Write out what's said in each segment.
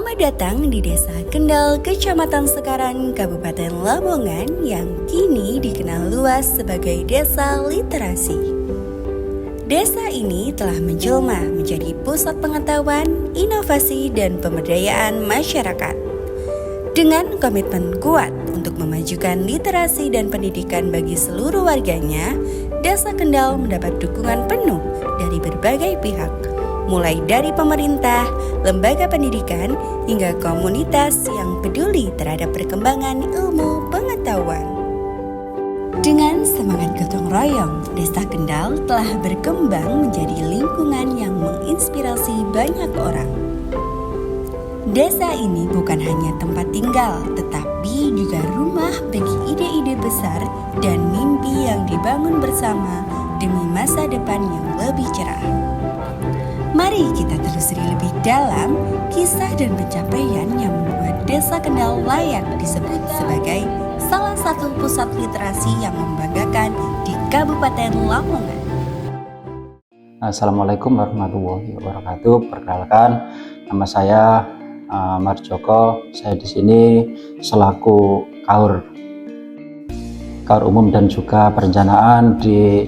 Selamat datang di Desa Kendal, Kecamatan Sekaran, Kabupaten Lamongan yang kini dikenal luas sebagai Desa Literasi. Desa ini telah menjelma menjadi pusat pengetahuan, inovasi, dan pemberdayaan masyarakat. Dengan komitmen kuat untuk memajukan literasi dan pendidikan bagi seluruh warganya, Desa Kendal mendapat dukungan penuh dari berbagai pihak, mulai dari pemerintah, lembaga pendidikan, hingga komunitas yang peduli terhadap perkembangan ilmu pengetahuan. Dengan semangat gotong royong, Desa Kendal telah berkembang menjadi lingkungan yang menginspirasi banyak orang. Desa ini bukan hanya tempat tinggal, tetapi juga rumah bagi ide-ide besar dan mimpi yang dibangun bersama demi masa depan yang lebih cerah. Mari kita telusuri lebih dalam kisah dan pencapaian yang membuat Desa Kendal layak disebut sebagai salah satu pusat literasi yang membanggakan di Kabupaten Lamongan. Assalamualaikum warahmatullahi wabarakatuh. Perkenalkan, nama saya Marjoko. Saya di sini selaku kaur umum dan juga perencanaan di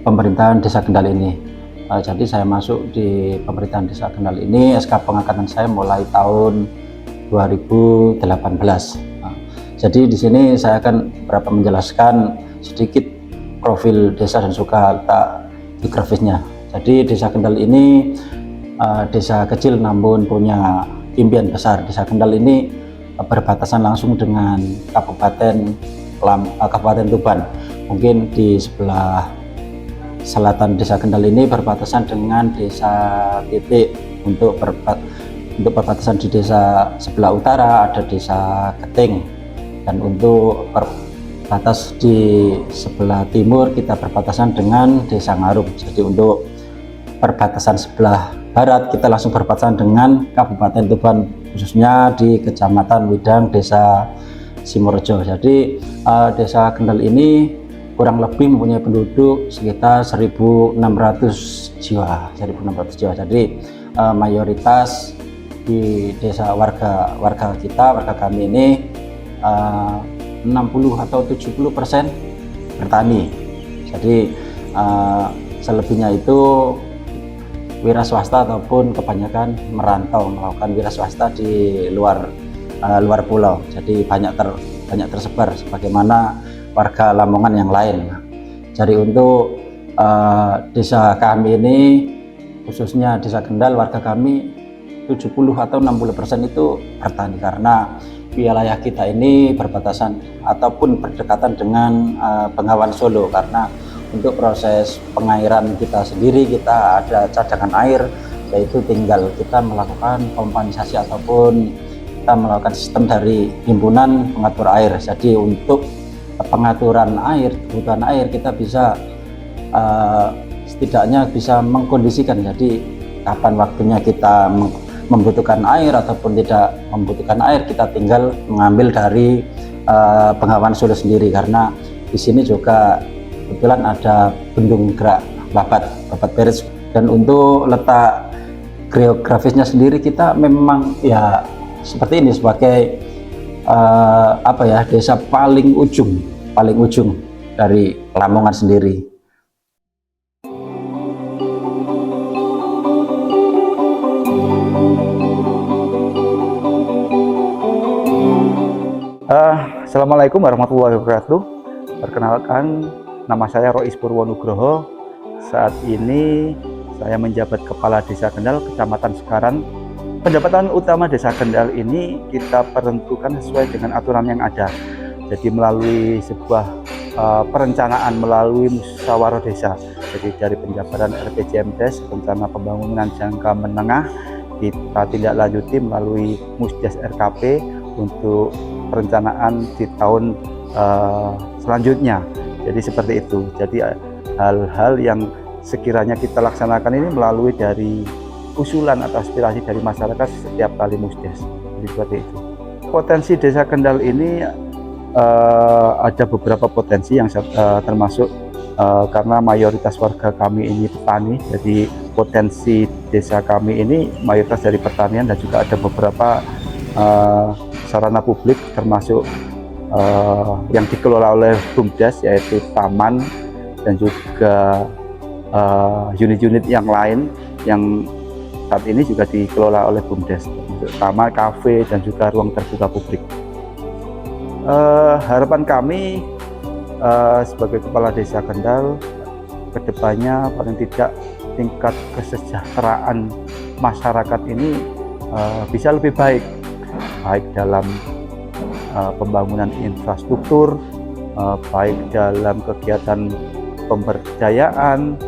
pemerintahan Desa Kendal ini. Jadi saya masuk di pemerintahan Desa Kendal ini, SK pengangkatan saya mulai tahun 2018. Jadi di sini saya akan beberapa menjelaskan sedikit profil desa dan juga letak geografisnya. Jadi Desa Kendal ini desa kecil namun punya impian besar. Desa Kendal ini berbatasan langsung dengan Kabupaten Tuban. Mungkin di sebelah selatan Desa Kendal ini berbatasan dengan Desa Titik. Untuk perbatasan di desa sebelah utara ada Desa Keting, dan untuk batas di sebelah timur kita berbatasan dengan Desa Ngarum. Jadi untuk perbatasan sebelah barat kita langsung berbatasan dengan Kabupaten Tuban, khususnya di Kecamatan Widang, Desa Simorjo. Jadi Desa Kendal ini kurang lebih mempunyai penduduk sekitar 1.600 jiwa. Jadi mayoritas di desa warga kami ini 60 atau 70% bertani. Jadi selebihnya itu wira swasta ataupun kebanyakan merantau melakukan wira swasta di luar pulau. Jadi banyak tersebar sebagaimana warga Lamongan yang lain. Jadi untuk desa kami ini, khususnya Desa Kendal, warga kami 70 atau 60% itu bertani, karena wilayah kita ini berbatasan ataupun berdekatan dengan Bengawan Solo. Karena untuk proses pengairan kita sendiri, kita ada cadangan air, yaitu tinggal kita melakukan pompanisasi ataupun kita melakukan sistem dari himpunan pengatur air. Jadi untuk pengaturan air, kebutuhan air kita bisa setidaknya bisa mengkondisikan. Jadi kapan waktunya kita membutuhkan air ataupun tidak membutuhkan air, kita tinggal mengambil dari Bengawan Solo sendiri. Karena di sini juga kebetulan ada bendung gerak Babat Peris. Dan untuk letak geografisnya sendiri kita memang ya seperti ini, sebagai desa paling ujung dari Lamongan sendiri. Assalamualaikum warahmatullahi wabarakatuh. Perkenalkan, nama saya Rois Purwonugroho. Saat ini saya menjabat Kepala Desa Kendal, Kecamatan Sekaran. Pendapatan utama Desa Kendal ini kita peruntukkan sesuai dengan aturan yang ada. Jadi melalui sebuah perencanaan melalui musyawarah desa. Jadi dari penjabaran RPJMDes, rencana pembangunan jangka menengah, kita tindak lanjuti melalui Musdes RKP untuk perencanaan di tahun selanjutnya. Jadi seperti itu. Jadi hal-hal yang sekiranya kita laksanakan ini melalui dari usulan atau aspirasi dari masyarakat setiap kali Musdes. Jadi seperti itu. Potensi Desa Kendal ini ada beberapa potensi yang termasuk karena mayoritas warga kami ini petani, jadi potensi desa kami ini mayoritas dari pertanian dan juga ada beberapa sarana publik termasuk yang dikelola oleh BUMDes, yaitu taman dan juga unit-unit yang lain yang saat ini juga dikelola oleh BUMDes, taman, kafe, dan juga ruang terbuka publik. Harapan kami sebagai Kepala Desa Kendal, kedepannya paling tidak tingkat kesejahteraan masyarakat ini bisa lebih baik dalam pembangunan infrastruktur, baik dalam kegiatan pemberdayaan,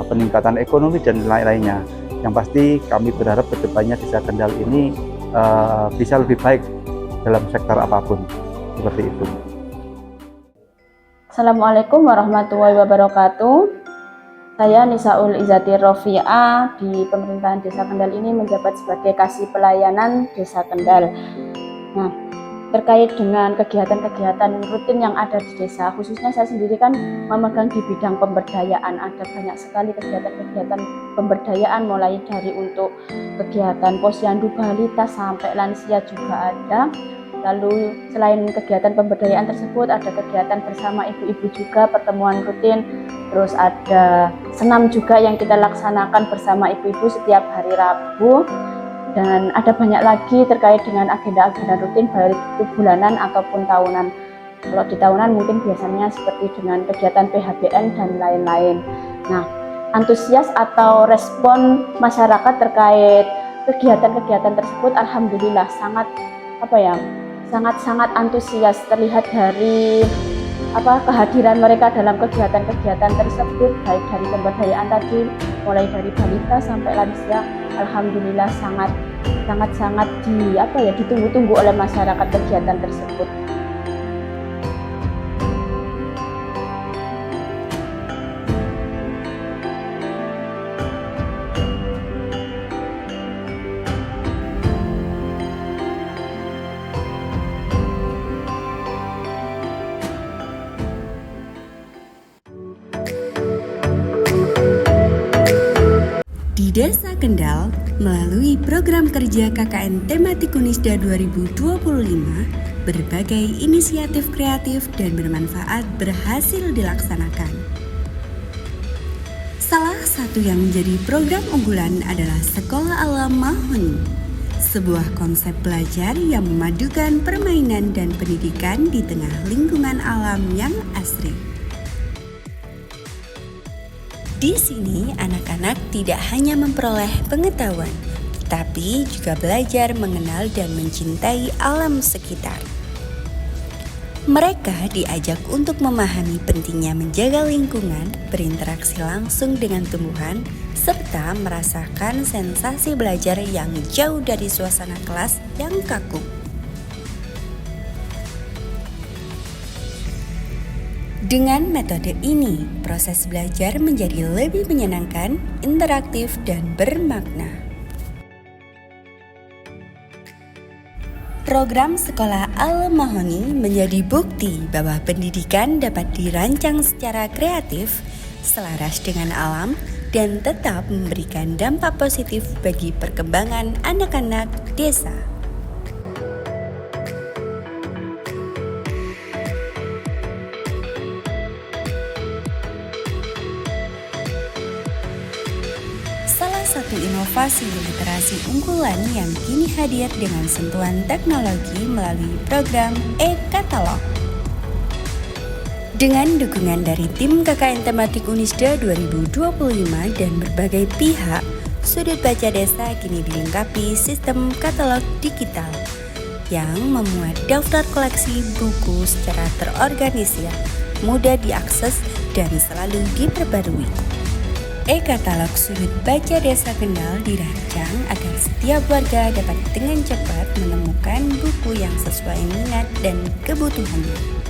peningkatan ekonomi, dan lain-lainnya. Yang pasti kami berharap kedepannya Desa Kendal ini bisa lebih baik dalam sektor apapun, seperti itu. Assalamualaikum warahmatullahi wabarakatuh. Saya Nisaul Izati Rofi'ah, di pemerintahan Desa Kendal ini menjabat sebagai Kasih Pelayanan Desa Kendal. Nah, terkait dengan kegiatan-kegiatan rutin yang ada di desa, khususnya saya sendiri kan memegang di bidang pemberdayaan. Ada banyak sekali kegiatan-kegiatan pemberdayaan, mulai dari untuk kegiatan posyandu balita sampai lansia juga ada. Lalu selain kegiatan pemberdayaan tersebut, ada kegiatan bersama ibu-ibu juga, pertemuan rutin. Terus ada senam juga yang kita laksanakan bersama ibu-ibu setiap hari Rabu. Dan ada banyak lagi terkait dengan agenda-agenda rutin, baik itu bulanan ataupun tahunan. Kalau di tahunan mungkin biasanya seperti dengan kegiatan PHBN dan lain-lain. Nah, antusias atau respon masyarakat terkait kegiatan-kegiatan tersebut alhamdulillah sangat sangat antusias, terlihat dari kehadiran mereka dalam kegiatan-kegiatan tersebut, baik dari pemberdayaan tadi, mulai dari balita sampai lansia. Alhamdulillah sangat ditunggu-tunggu oleh masyarakat kegiatan tersebut. Di Desa Kendal, melalui program kerja KKN Tematik Unisda 2025, berbagai inisiatif kreatif dan bermanfaat berhasil dilaksanakan. Salah satu yang menjadi program unggulan adalah Sekolah Alam Mahoni, sebuah konsep belajar yang memadukan permainan dan pendidikan di tengah lingkungan alam yang asri. Di sini, anak-anak tidak hanya memperoleh pengetahuan, tapi juga belajar mengenal dan mencintai alam sekitar. Mereka diajak untuk memahami pentingnya menjaga lingkungan, berinteraksi langsung dengan tumbuhan, serta merasakan sensasi belajar yang jauh dari suasana kelas yang kaku. Dengan metode ini, proses belajar menjadi lebih menyenangkan, interaktif, dan bermakna. Program Sekolah Alam Mahoni menjadi bukti bahwa pendidikan dapat dirancang secara kreatif, selaras dengan alam, dan tetap memberikan dampak positif bagi perkembangan anak-anak desa. Salah satu inovasi literasi unggulan yang kini hadir dengan sentuhan teknologi melalui program e-katalog. Dengan dukungan dari tim KKN Tematik Unisda 2025 dan berbagai pihak, Sudut Baca Desa kini dilengkapi sistem katalog digital yang memuat daftar koleksi buku secara terorganisir, mudah diakses, dan selalu diperbarui. E-katalog Sudut Baca Desa Kendal dirancang agar setiap warga dapat dengan cepat menemukan buku yang sesuai minat dan kebutuhannya.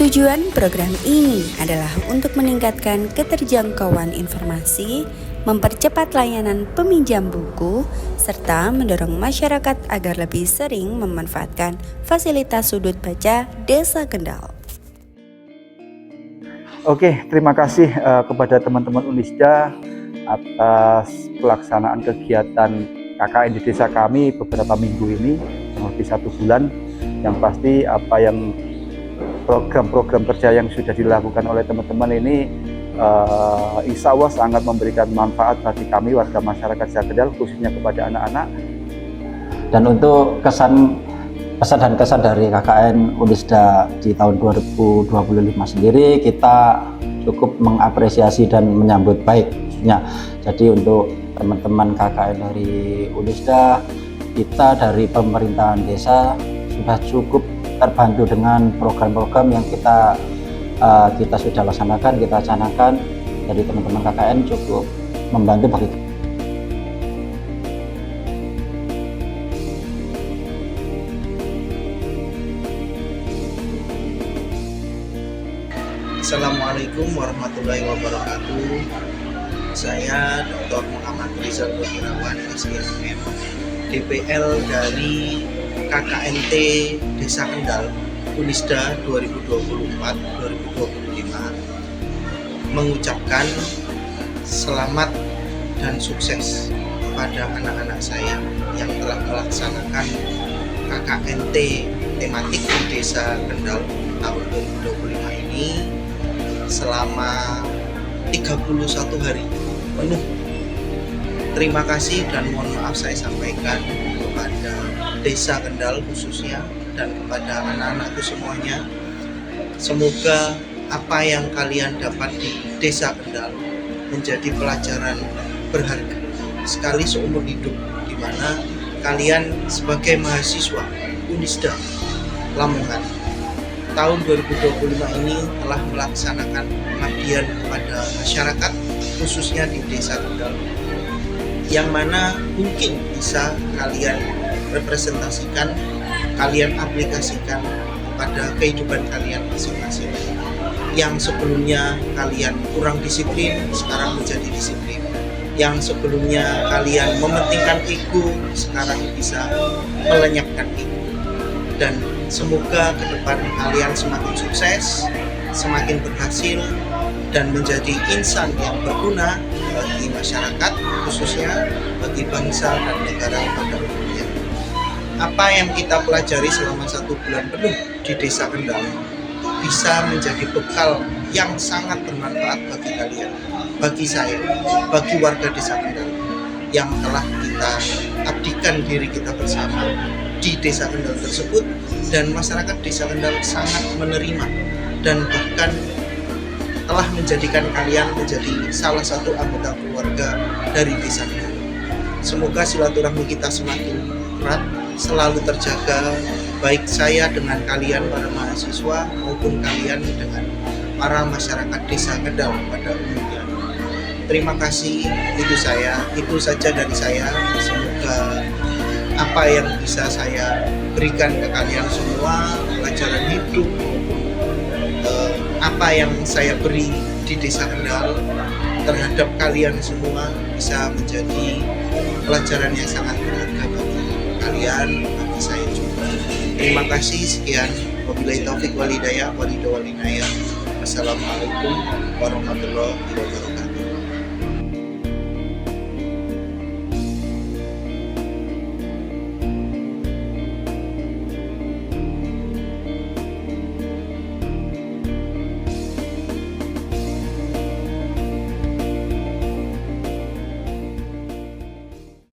Tujuan program ini adalah untuk meningkatkan keterjangkauan informasi, mempercepat layanan peminjam buku, serta mendorong masyarakat agar lebih sering memanfaatkan fasilitas Sudut Baca Desa Kendal. Oke, terima kasih kepada teman-teman Unisda atas pelaksanaan kegiatan KKN di desa kami beberapa minggu ini, kurang lebih 1 bulan. Yang pasti apa yang program-program kerja yang sudah dilakukan oleh teman-teman ini insya Allah sangat memberikan manfaat bagi kami warga masyarakat Desa Kendal, khususnya kepada anak-anak. Dan untuk pesan dan kesan dari KKN Unisda di tahun 2025 sendiri, kita cukup mengapresiasi dan menyambut baik khususnya. Jadi untuk teman-teman KKN dari Unisda, kita dari pemerintahan desa sudah cukup terbantu dengan program-program yang kita sudah laksanakan, kita canangkan. Jadi teman-teman KKN cukup membantu bagi Assalamualaikum warahmatullahi wabarakatuh. Saya Dr. Muhammad Rizal Wirawan, SIMM, DPL dari KKNT Desa Kendal Unisda 2024-2025, mengucapkan selamat dan sukses kepada anak-anak saya yang telah melaksanakan KKNT tematik di Desa Kendal tahun 2025 ini selama 31 hari penuh. Terima kasih dan mohon maaf saya sampaikan kepada Desa Kendal khususnya dan kepada anak-anakku semuanya. Semoga apa yang kalian dapat di Desa Kendal menjadi pelajaran berharga sekali seumur hidup, di mana kalian sebagai mahasiswa Unisda Lamongan tahun 2025 ini telah melaksanakan pengabdian kepada masyarakat khususnya di Desa Kendal, yang mana mungkin bisa kalian representasikan, kalian aplikasikan pada kehidupan kalian masing-masing. Yang sebelumnya kalian kurang disiplin, sekarang menjadi disiplin. Yang sebelumnya kalian mementingkan ego, sekarang bisa melenyapkan ego. Dan semoga ke depan kalian semakin sukses, semakin berhasil, dan menjadi insan yang berguna bagi masyarakat, khususnya bagi bangsa dan negara pada umumnya. Apa yang kita pelajari selama 1 bulan penuh di Desa Kendal bisa menjadi bekal yang sangat bermanfaat bagi kalian, bagi saya, bagi warga Desa Kendal yang telah kita abdikan diri kita bersama di Desa Kendal tersebut, dan masyarakat Desa Kendal sangat menerima dan bahkan telah menjadikan kalian menjadi salah satu anggota keluarga dari Desa Kendal. Semoga silaturahmi kita semakin erat, selalu terjaga, baik saya dengan kalian para mahasiswa maupun kalian dengan para masyarakat Desa Kendal pada umumnya. Terima kasih, itu saja dari saya. Semoga apa yang bisa saya berikan ke kalian semua, pelajaran hidup maupun apa yang saya beri di Desa Kendal terhadap kalian semua bisa menjadi pelajaran yang sangat berharga bagi kalian, bagi saya juga. Terima kasih, sekian. Wabillahi taufik wal hidayah, Wassalamualaikum warahmatullahi wabarakatuh.